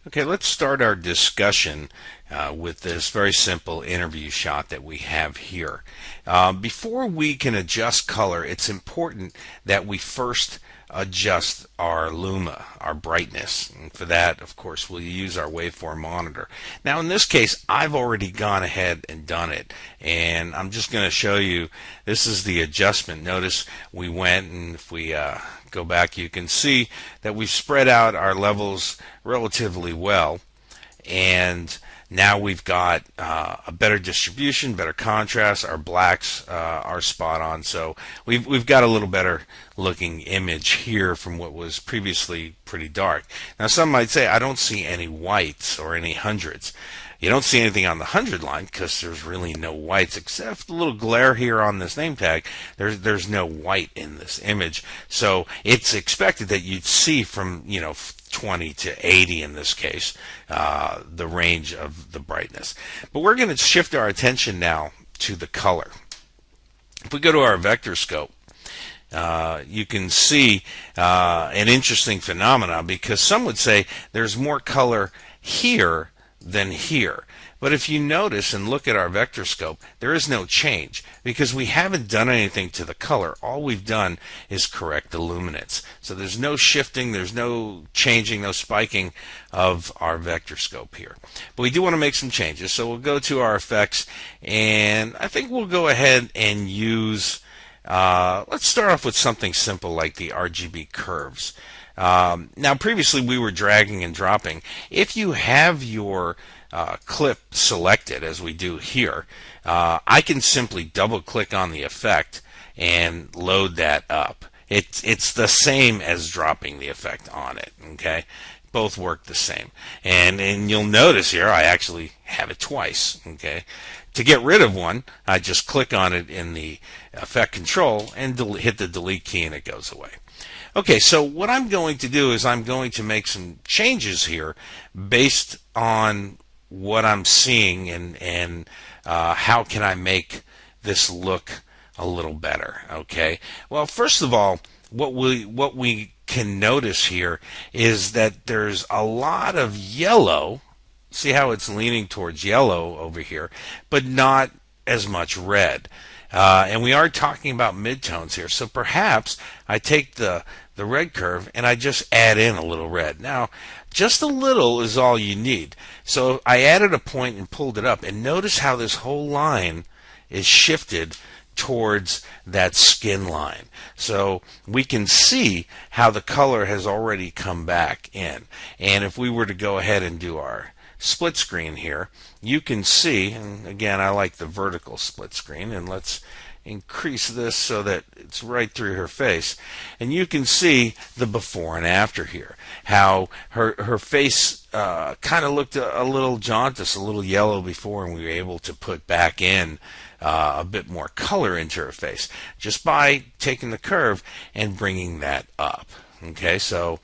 Okay, let's start our discussion with this very simple interview shot that we have here. Before we can adjust color, it's important that we first adjust our luma, our brightness. And for that, of course, we'll use our waveform monitor. Now, in this case, I've already gone ahead and done it. And I'm just going to show you, this is the adjustment. Notice we went, and if we go back, you can see that we've spread out our levels relatively well. And now we've got a better distribution, better contrast. Our blacks are spot on. So we've got a little better looking image here from what was previously pretty dark. Now some might say, I don't see any whites or any hundreds. You don't see anything on the 100 line because there's really no whites except the little glare here on this name tag. There's no white in this image. So it's expected that you'd see from 20 to 80 in this case, the range of the brightness. But we're going to shift our attention now to the color. If we go to our vector scope, you can see an interesting phenomenon, because some would say there's more color here than here. But if you notice and look at our vector scope, there is no change because we haven't done anything to the color. All we've done is correct the luminance. So there's no shifting, there's no changing, no spiking of our vector scope here. But we do want to make some changes. So we'll go to our effects, and I think we'll go ahead and use, let's start off with something simple like the RGB curves. Now previously we were dragging and dropping. If you have your clip selected, as we do here, I can simply double click on the effect and load that up. It's the same as dropping the effect on it. Okay, both work the same, and you'll notice here I actually have it twice. Okay, to get rid of one, I just click on it in the effect control and hit the delete key, and it goes away. Okay, so what I'm going to do is I'm going to make some changes here based on what I'm seeing, and how can I make this look a little better. Okay, well, first of all, what we can notice here is that there's a lot of yellow. See how it's leaning towards yellow over here, but not as much red. And we are talking about midtones here, so perhaps I take the red curve and I just add in a little red. Now, just a little is all you need. So I added a point and pulled it up, and notice how this whole line is shifted towards that skin line. So we can see how the color has already come back in. And if we were to go ahead and do our split screen here, you can see, and again I like the vertical split screen, and let's increase this so that it's right through her face, and you can see the before and after here, how her face kind of looked a little jaundiced, a little yellow before, and we were able to put back in a bit more color into her face just by taking the curve and bringing that up. Okay, so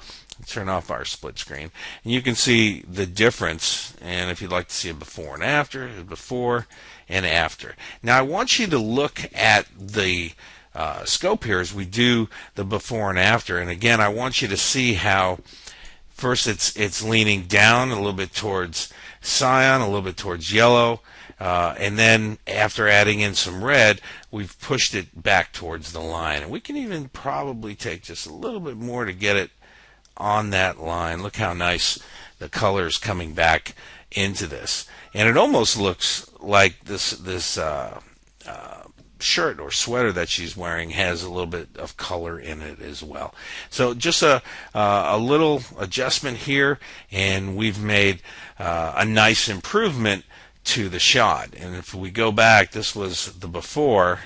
turn off our split screen, and you can see the difference. And if you'd like to see a before and after, before and after. Now I want you to look at the scope here as we do the before and after, and again I want you to see how first it's leaning down a little bit towards cyan, a little bit towards yellow, and then after adding in some red, we've pushed it back towards the line. And we can even probably take just a little bit more to get it on that line. Look how nice the color is coming back into this, and it almost looks like this shirt or sweater that she's wearing has a little bit of color in it as well. So just a little adjustment here, and we've made a nice improvement to the shot. And if we go back, this was the before,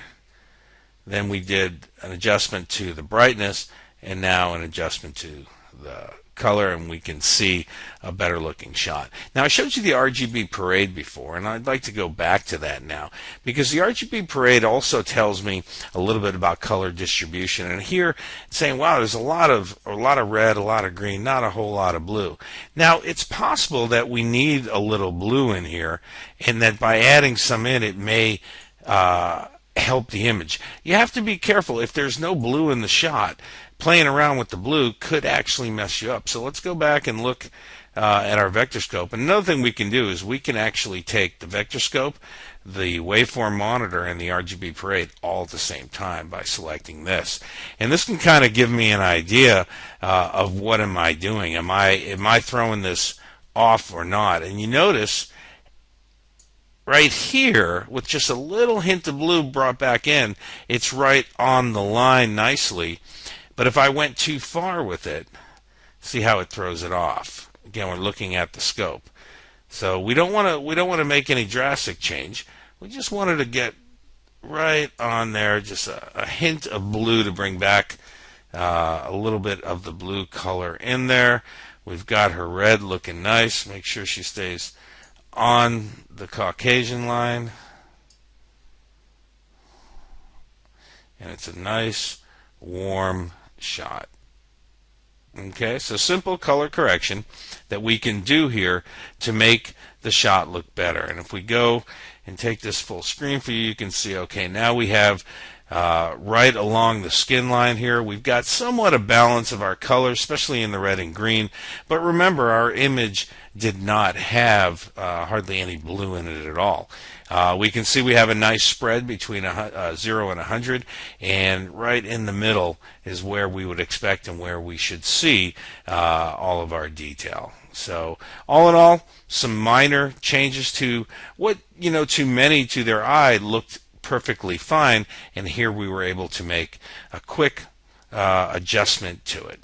then we did an adjustment to the brightness, and now an adjustment to the color, and we can see a better looking shot. Now I showed you the RGB parade before, and I'd like to go back to that now, because the RGB parade also tells me a little bit about color distribution. And here it's saying, wow, there's a lot of red, a lot of green, not a whole lot of blue. Now it's possible that we need a little blue in here, and that by adding some in, it may help the image. You have to be careful. If there's no blue in the shot, playing around with the blue could actually mess you up. So let's go back and look at our vector scope. And another thing we can do is we can actually take the vector scope, the waveform monitor, and the RGB parade all at the same time by selecting this. And this can kind of give me an idea of what am I doing. Am I throwing this off or not? And you notice right here, with just a little hint of blue brought back in, it's right on the line nicely. But if I went too far with it, see how it throws it off. Again, we're looking at the scope. So we don't want to make any drastic change. We just wanted to get right on there, just a hint of blue to bring back a little bit of the blue color in there. We've got her red looking nice. Make sure she stays on the Caucasian line. And it's a nice, warm shot. Okay, so simple color correction that we can do here to make the shot look better. And if we go and take this full screen for you, you can see, okay, now we have right along the skin line here, we've got somewhat a balance of our colors, especially in the red and green. But remember, our image did not have hardly any blue in it at all. We can see we have a nice spread between 0 and 100, and right in the middle is where we would expect and where we should see all of our detail. So all in all, some minor changes to what, to many, to their eye, looked perfectly fine, and here we were able to make a quick adjustment to it.